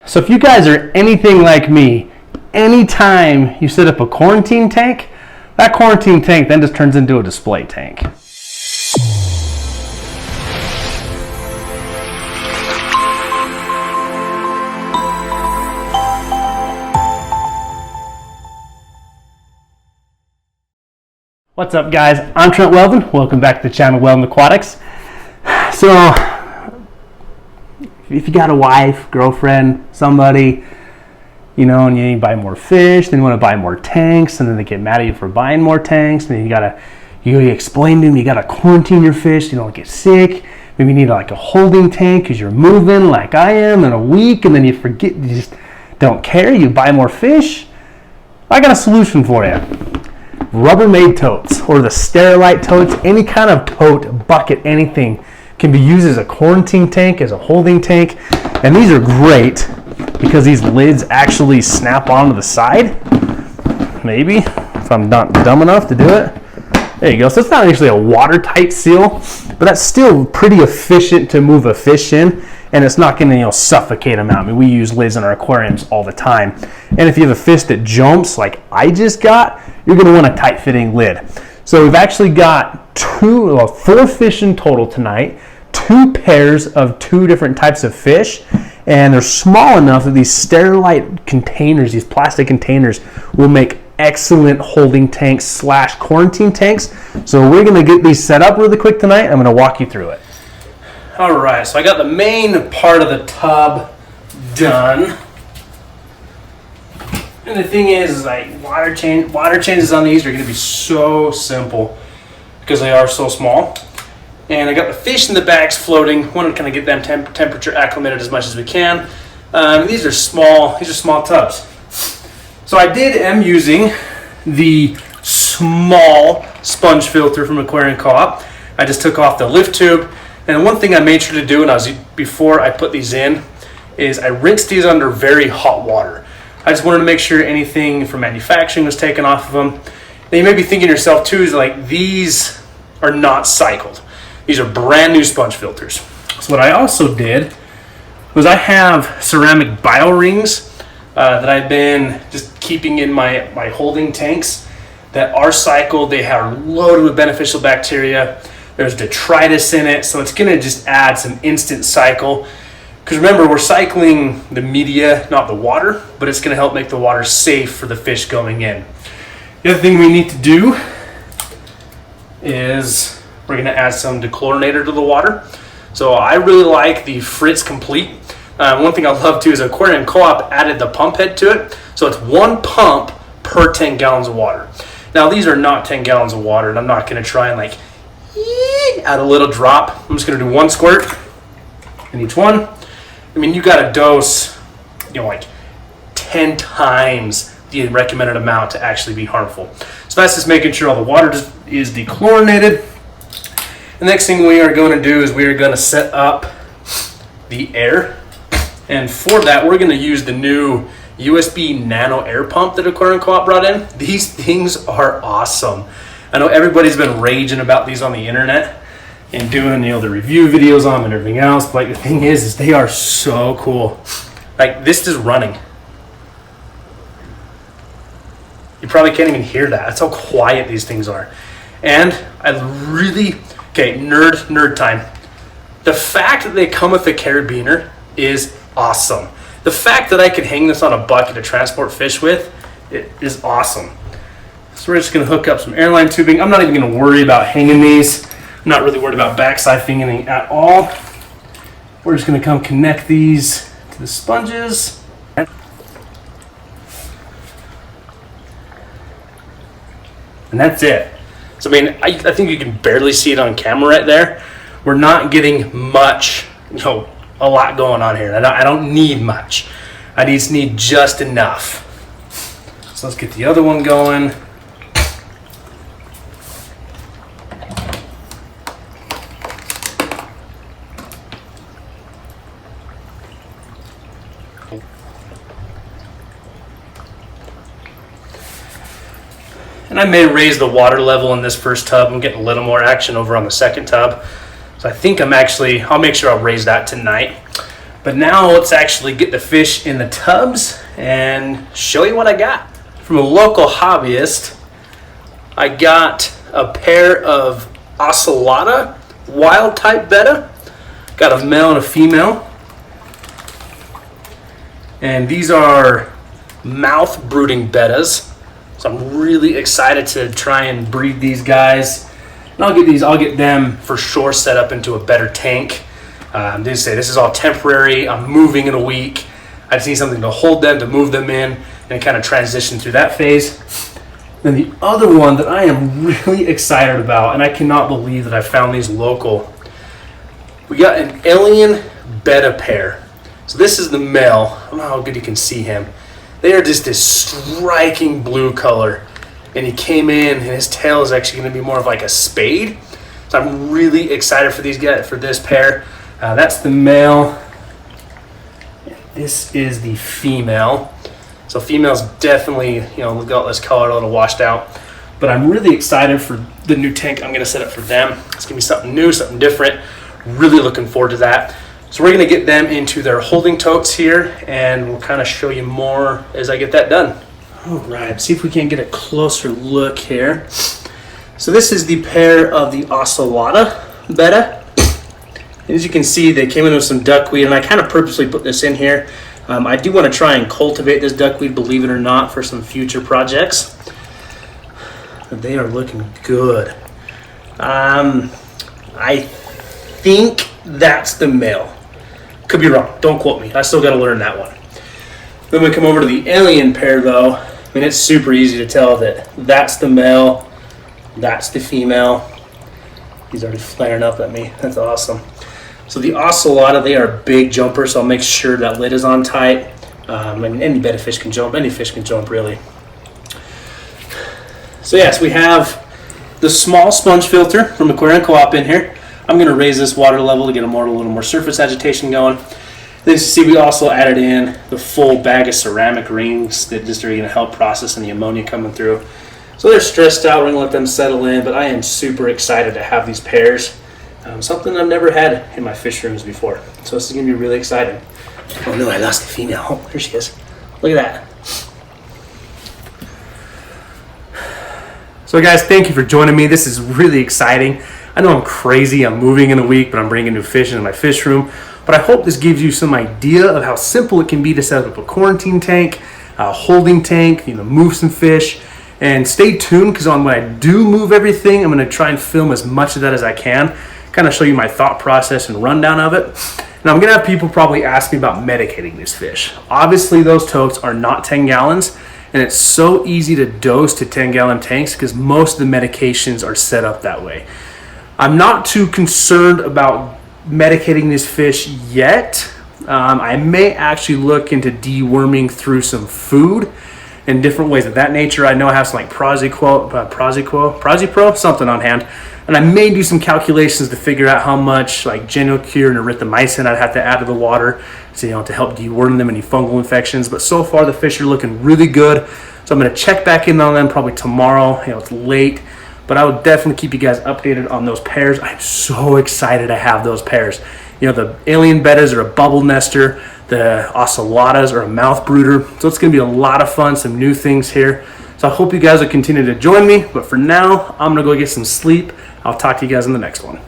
So if you guys are anything like me, anytime you set up a quarantine tank, that quarantine tank then just turns into a display tank. What's up guys, I'm Trent Wel-Don. Welcome back to the channel Wel-Don Aquatics. So, if you got a wife, girlfriend, somebody, you know, and you buy more fish, then you want to buy more tanks, and then they get mad at you for buying more tanks, and then you explain to them you gotta quarantine your fish, you don't get sick. Maybe you need like a holding tank because you're moving like I am in a week, and then you forget, you just don't care, you buy more fish. I got a solution for you. Rubbermaid totes, or the Sterilite totes, any kind of tote, bucket, anything can be used as a quarantine tank, as a holding tank. And these are great because these lids actually snap onto the side. Maybe, if I'm not dumb enough to do it. There you go. So it's not actually a watertight seal, but that's still pretty efficient to move a fish in, and it's not going to suffocate them out. I mean, we use lids in our aquariums all the time. And if you have a fish that jumps like I just got, you're going to want a tight fitting lid. So we've actually got four fish in total tonight, 2 pairs of 2 different types of fish, and they're small enough that these Sterilite containers, these plastic containers, will make excellent holding tanks / quarantine tanks. So we're going to get these set up really quick tonight. I'm going to walk you through it. All right, so I got the main part of the tub done. And the thing is like water changes on these are going to be so simple because they are so small. And I got the fish in the bags floating. Want to kind of get them temperature acclimated as much as we can. These are small tubs. So I am using the small sponge filter from Aquarium Co-op. I just took off the lift tube. And one thing I made sure to do before I put these in is I rinsed these under very hot water. I just wanted to make sure anything from manufacturing was taken off of them. Now you may be thinking to yourself too, is like these are not cycled. These are brand new sponge filters. So what I also did was I have ceramic bio rings that I've been just keeping in my holding tanks that are cycled. They are loaded with beneficial bacteria. There's detritus in it, so it's gonna just add some instant cycle. Because remember, we're cycling the media, not the water, but it's gonna help make the water safe for the fish going in. The other thing we need to do is we're gonna add some dechlorinator to the water. So I really like the Fritz Complete. One thing I love too is Aquarium Co-op added the pump head to it. So it's 1 pump per 10 gallons of water. Now these are not 10 gallons of water, and I'm not gonna try and like add a little drop. I'm just gonna do 1 squirt in each one. I mean, you got a dose, like 10 times the recommended amount to actually be harmful. So that's just making sure all the water is dechlorinated. The next thing we are going to do is we are going to set up the air. And for that, we're going to use the new USB Nano Air Pump that Aquarium Co-op brought in. These things are awesome. I know everybody's been raging about these on the internet and doing the review videos on them and everything else, but like the thing is they are so cool. Like this is running. You probably can't even hear that. That's how quiet these things are. And I really, nerd time. The fact that they come with a carabiner is awesome. The fact that I could hang this on a bucket to transport fish with, it is awesome. So we're just gonna hook up some airline tubing. I'm not even gonna worry about hanging these. I'm not really worried about backsiphoning anything at all. We're just gonna come connect these to the sponges. And that's it. So I mean, I think you can barely see it on camera right there. We're not getting much, a lot going on here. I don't need much. I just need just enough. So let's get the other one going. And I may raise the water level in this first tub. I'm getting a little more action over on the second tub. So I think I'll make sure I'll raise that tonight. But now let's actually get the fish in the tubs and show you what I got. From a local hobbyist, I got a pair of Ocelota wild type betta. Got a male and a female. And these are mouth brooding bettas. So I'm really excited to try and breed these guys. And I'll get them for sure set up into a better tank. They say this is all temporary. I'm moving in a week. I just need something to hold them, to move them in, and kind of transition through that phase. Then the other one that I am really excited about, and I cannot believe that I found these local. We got an alien betta pair. So this is the male. I don't know how good you can see him. They are just this striking blue color. And he came in, and his tail is actually going to be more of like a spade. So I'm really excited for these guys, for this pair. That's the male. This is the female. So female's definitely, got this color a little washed out. But I'm really excited for the new tank I'm going to set up for them. It's going to be something new, something different. Really looking forward to that. So we're going to get them into their holding totes here, and we'll kind of show you more as I get that done. All right, see if we can get a closer look here. So this is the pair of the Ocelota betta. As you can see, they came in with some duckweed, and I kind of purposely put this in here. I do want to try and cultivate this duckweed, believe it or not, for some future projects. But they are looking good. I think that's the male. Could be wrong. Don't quote me. I still got to learn that one. Then we come over to the alien pair, though. I mean, it's super easy to tell that that's the male, that's the female. He's already flaring up at me. That's awesome. So the Ocelota, they are big jumpers, so I'll make sure that lid is on tight. And any betta fish can jump. Any fish can jump, really. So yes, we have the small sponge filter from Aquarium Co-op in here. I'm going to raise this water level to get a little more surface agitation going. Then you see we also added in the full bag of ceramic rings that just are going to help processing the ammonia coming through. So they're stressed out. We're going to let them settle in, but I am super excited to have these pairs. Something I've never had in my fish rooms before. So this is going to be really exciting. Oh no, I lost the female. Oh, there she is. Look at that. So guys, thank you for joining me. This is really exciting. I know I'm crazy. I'm moving in a week, but I'm bringing new fish into my fish room. But I hope this gives you some idea of how simple it can be to set up a quarantine tank, a holding tank, move some fish. And stay tuned, because when I do move everything, I'm going to try and film as much of that as I can, kind of show you my thought process and rundown of it. And I'm going to have people probably ask me about medicating these fish. Obviously, those totes are not 10 gallons, and it's so easy to dose to 10-gallon tanks because most of the medications are set up that way. I'm not too concerned about medicating these fish yet. I may actually look into deworming through some food in different ways of that nature. I know I have some like Prozipro, something on hand. And I may do some calculations to figure out how much like Genocure and erythromycin I'd have to add to the water to help deworm them any fungal infections. But so far the fish are looking really good. So I'm going to check back in on them probably tomorrow. It's late. But I would definitely keep you guys updated on those pairs. I'm so excited to have those pairs. The alien bettas are a bubble nester. The Ocelotas are a mouth brooder. So it's going to be a lot of fun, some new things here. So I hope you guys will continue to join me. But for now, I'm going to go get some sleep. I'll talk to you guys in the next one.